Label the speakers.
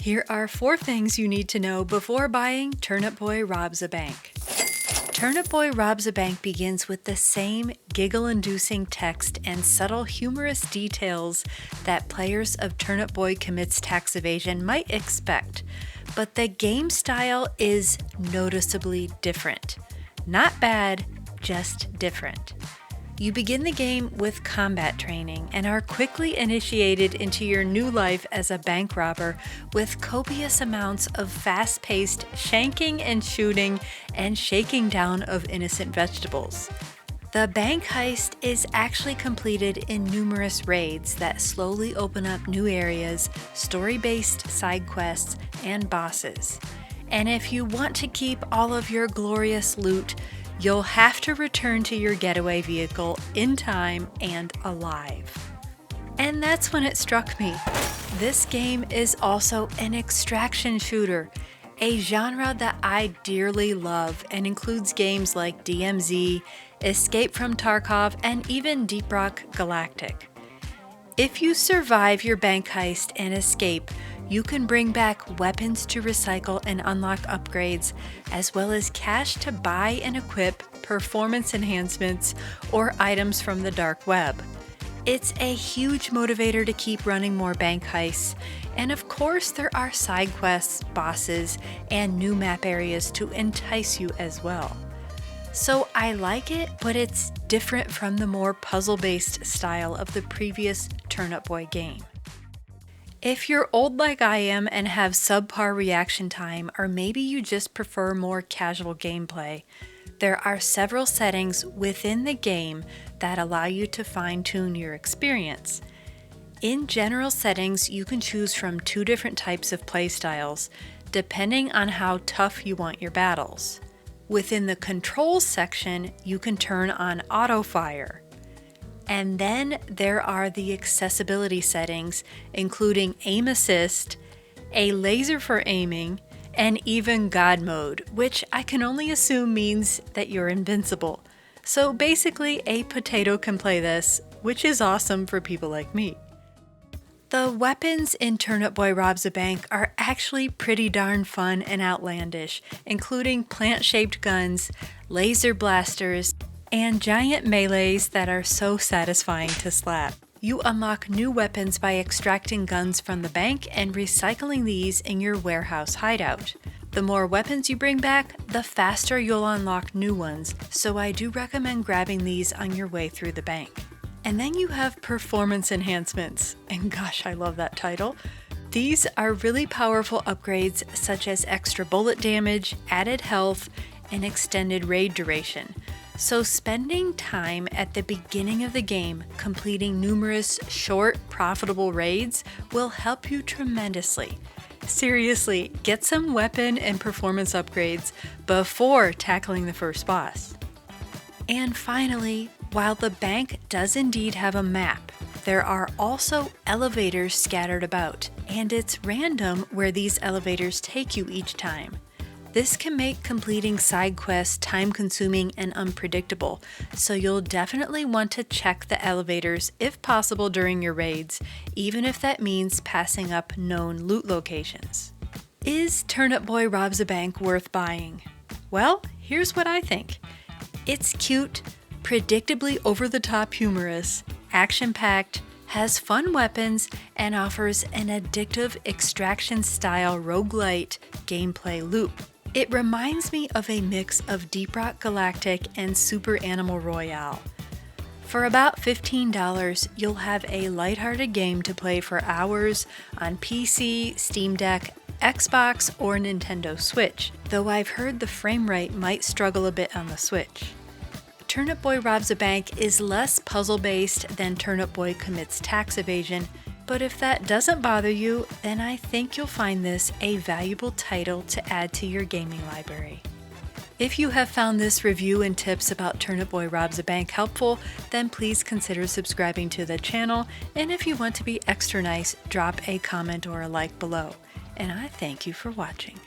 Speaker 1: Here are 4 things you need to know before buying Turnip Boy Robs a Bank. Turnip Boy Robs a Bank begins with the same giggle-inducing text and subtle humorous details that players of Turnip Boy Commits Tax Evasion might expect, but the game style is noticeably different. Not bad, just different. You begin the game with combat training and are quickly initiated into your new life as a bank robber with copious amounts of fast-paced shanking and shooting and shaking down of innocent vegetables. The bank heist is actually completed in numerous raids that slowly open up new areas, story-based side quests, and bosses. And if you want to keep all of your glorious loot, you'll have to return to your getaway vehicle in time and alive. And that's when it struck me. This game is also an extraction shooter, a genre that I dearly love and includes games like DMZ, Escape from Tarkov, and even Deep Rock Galactic. If you survive your bank heist and escape, you can bring back weapons to recycle and unlock upgrades, as well as cash to buy and equip performance enhancements or items from the dark web. It's a huge motivator to keep running more bank heists, and of course there are side quests, bosses, and new map areas to entice you as well. So I like it, but it's different from the more puzzle-based style of the previous Turnip Boy game. If you're old like I am and have subpar reaction time, or maybe you just prefer more casual gameplay, there are several settings within the game that allow you to fine-tune your experience. In general settings, you can choose from 2 different types of playstyles, depending on how tough you want your battles. Within the controls section, you can turn on auto fire. And then there are the accessibility settings, including aim assist, a laser for aiming, and even God mode, which I can only assume means that you're invincible. So basically, a potato can play this, which is awesome for people like me. The weapons in Turnip Boy Robs a Bank are actually pretty darn fun and outlandish, including plant-shaped guns, laser blasters, and giant melees that are so satisfying to slap. You unlock new weapons by extracting guns from the bank and recycling these in your warehouse hideout. The more weapons you bring back, the faster you'll unlock new ones, so I do recommend grabbing these on your way through the bank. And then you have performance enhancements, and gosh, I love that title. These are really powerful upgrades such as extra bullet damage, added health, and extended raid duration. So spending time at the beginning of the game completing numerous short, profitable raids will help you tremendously. Seriously, get some weapon and performance upgrades before tackling the first boss. And finally, while the bank does indeed have a map, there are also elevators scattered about, and it's random where these elevators take you each time. This can make completing side quests time-consuming and unpredictable, so you'll definitely want to check the elevators if possible during your raids, even if that means passing up known loot locations. Is Turnip Boy Robs a Bank worth buying? Well, here's what I think. It's cute, predictably over-the-top humorous, action-packed, has fun weapons, and offers an addictive extraction-style roguelite gameplay loop. It reminds me of a mix of Deep Rock Galactic and Super Animal Royale. For about $15, you'll have a lighthearted game to play for hours on PC, Steam Deck, Xbox, or Nintendo Switch, though I've heard the frame rate might struggle a bit on the Switch. Turnip Boy Robs a Bank is less puzzle-based than Turnip Boy Commits Tax Evasion, but if that doesn't bother you, then I think you'll find this a valuable title to add to your gaming library. If you have found this review and tips about Turnip Boy Robs a Bank helpful, then please consider subscribing to the channel, and if you want to be extra nice, drop a comment or a like below. And I thank you for watching.